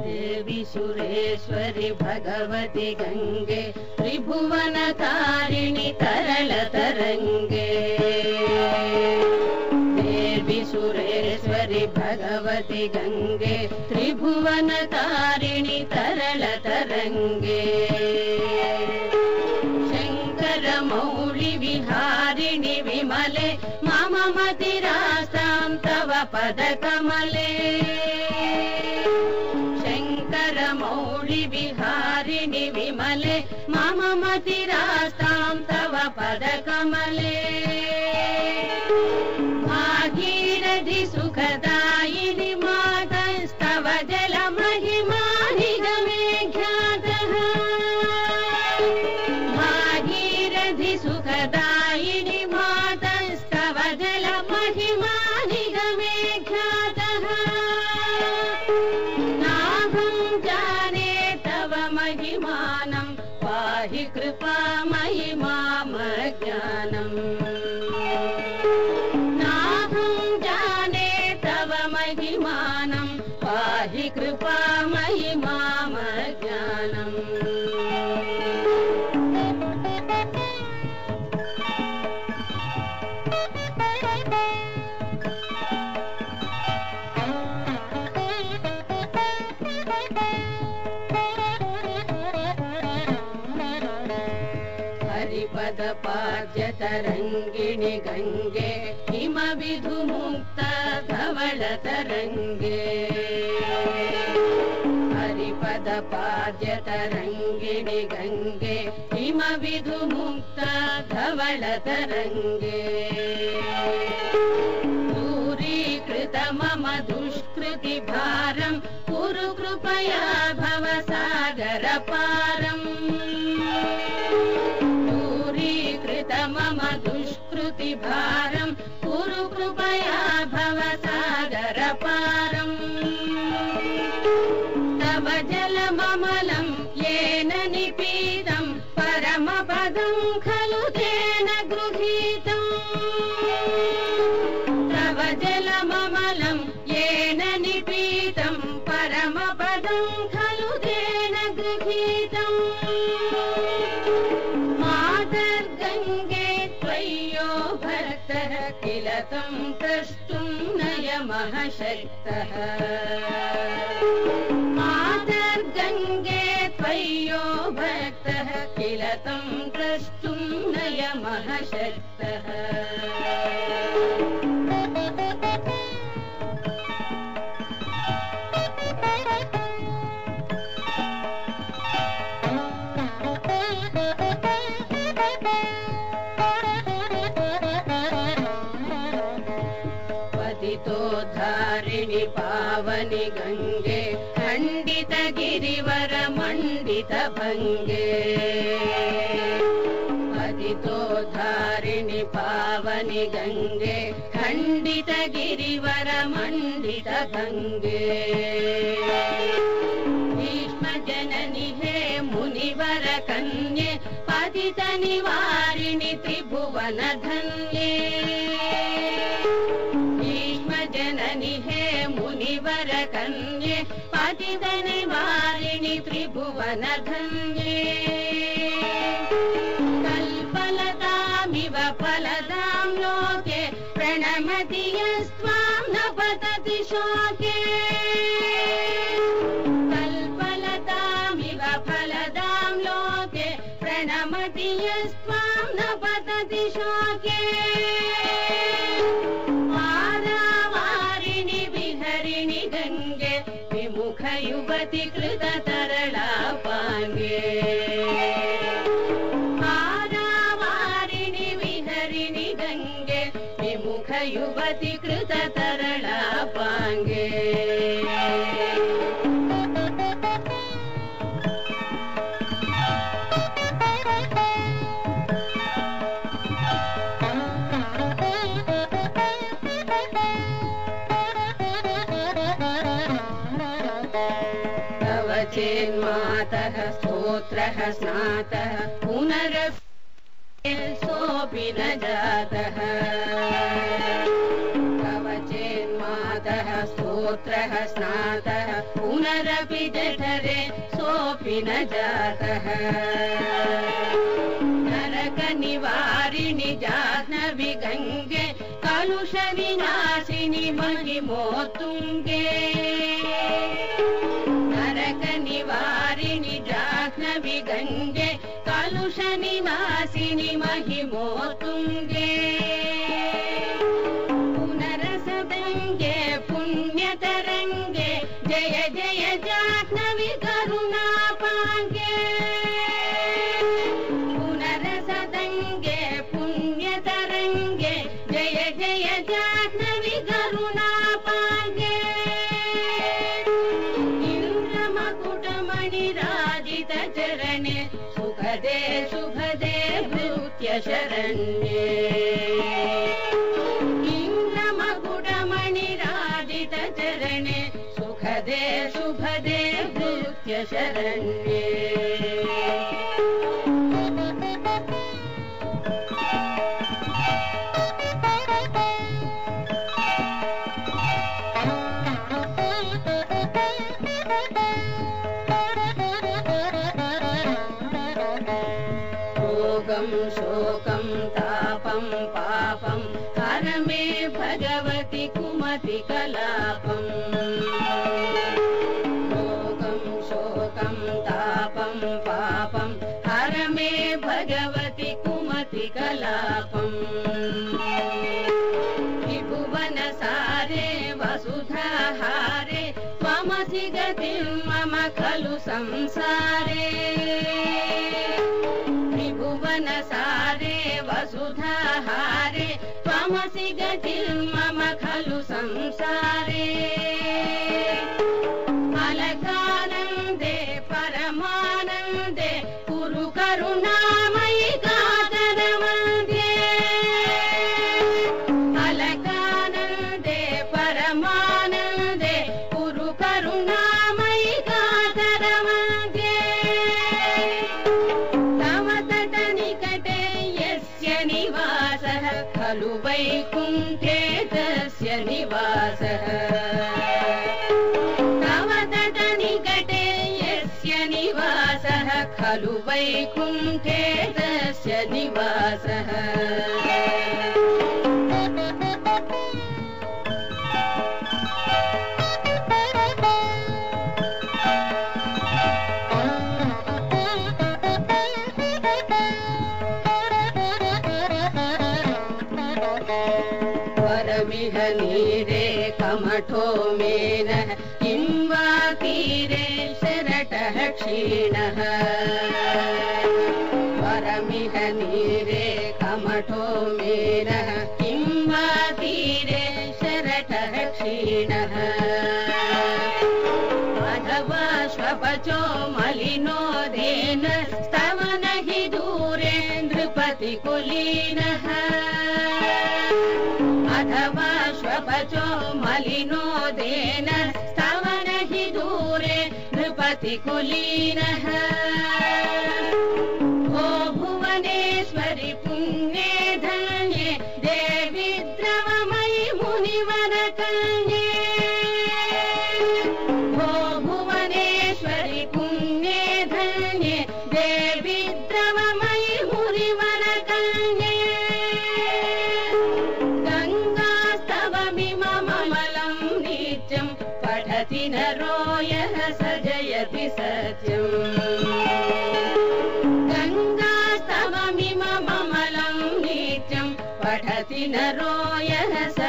देवी सुरेश्वरी भगवती गंगे त्रिभुवनकारिणि तरल तरंगे देवी सुरेश्वरी भगवती गंगे त्रिभुवनकारिणि तरल तरंगे शंकर मौळि विहारिणि विमले मम मतिरास्तां तव पदकमले शंकर मौळि विहारिणि विमले मम मतिरास्तां तव पदकमले भागीरथि सुखदायिनि मातस्तव जल महिमा निगमे ख्यातः भागीरथि सुखदायिनि मातस्तव जल महिमा निगमे ख्यातः नाहं जाने तव महिमानं पाहि कृपामयि मामज्ञानम् महिमानं पाहि कृपामयि मामज्ञानम् हरिपद पाद्यतरङ्गिणि गङ्गे हिमविधुमुक्त धवल तरंगे हरिपद पाद्यतरङ्गिणि गंगे हिमविधुमुक्त धवल तरंगे दूरीकृत मम दुष्कृति भारं कुरु कृपया भवसागर पारम् दूरीकृत मम दुष्कृति भारं कुरु कृपया भवसागर पारम् तव जलममलं येन निपीतं परमपदं खलु तेन गृहीतम् तव जलममलं येन निपीतं परमपदं खलु तेन गृहीतम् मातर्गङ्गे त्वय्यो भक्तः किल तं द्रष्टुं नयमः शक्तः मातर्गङ्गे त्वय्यो भक्तः किल तं द्रष्टुं नयमः शक्तः पतितोद्धारिणि पावनि गंगे खंडित गिरिवर मंडित भंगे पतितोद्धारिणि पावनि गंगे खंडित गिरिवर मंडित भंगे भीष्म जननि हे मुनिवर कन्ये पतित निवारिणि त्रिभुवन धन्ये जननि हे मुनिवर कन्ये पतित निवारिणि त्रिभुवन धन्ये कल्पलतामिव फलदां लोके प्रणमति यस्त्वां न पतति शोके कल्पलतामिव फलदां लोके प्रणमति यस्त्वां न पतति शोके गंगे विमुख युवती कृत तरला पांगे आरावारिणि विहरिणि गंगे विमुख युवती कृत तरला पांगे चेन्मातः स्तोत्रः स्नातः पुनरपि सोऽपि न जातः कवचेन्मातः स्तोत्रः गोत्रः स्नातः पुनरपि जठरे सोऽपि न जातः नरकनिवारिणि जाह्नवी गङ्गे कलुषविनाशिनि महिमोत्तुङ्गे नरकनिवारिणि जाह्नवी गङ्गे कलुषनिवासिनि महिमोत्तुङ्गे पुनरसदङ्गे पुण्यतरङ्गे जय जय जाह्नवी करुणापाङ्गे पुनरसदङ्गे पुण्यतरङ्गे जय जय जाह्नवी करुणापाङ्गे इंद्रमकुटमणिराजितचरणे सुखदे शुभदे भृत्यशरण्ये इंद्रमकुटमणिराजितचरणे सुखदे शुभदे भृत्यशरण्ये शोकं तापं पापं हर मे भगवति कुमति कलापं शोकं तापं पापं हर मे भगवति कुमति कलापं त्रिभुवन सारे वसुधाहारे त्वमसि गतिं मम खलु संसारे त्रिभुवन सारे वसुधाहारे त्वमसि गतिं मम खलु संसारे अलकानन्दे परमानन्दे कुरु करुणामयि कातरवन्दे अलकानन्दे परमानन्दे कुरु करुणामयि कातरवन्दे निवासः खलु वैकुण्ठे तस्य निवासः तव तटनिकटे यस्य निवासः खलु वैकुण्ठे तस्य निवासः नीरे कमठो मेनः किं वा तीरे शरटः क्षीणः परमिह नीरे कमठो मेनः किं वा तीरे शरटः क्षीणः अथवा श्वपचो मलिनो देन स्तवन हि दूरे नृपतिकुलीनः अथवा श्वपचो मलिनो देन स्तवन हि दूरे नृपतिकुलीनः ओ भुवनेश्वरि पुण्ये धन्ये देवी द्रवमयि मुनिवरकन्ये ओ भुवनेश्वरि पुण्ये धन्ये देवी द्रवमयि मुनिवरकन्ये पठति नरो यः स जयति सत्यम् गङ्गास्तवमिममलं नित्यं पठति नरो यः स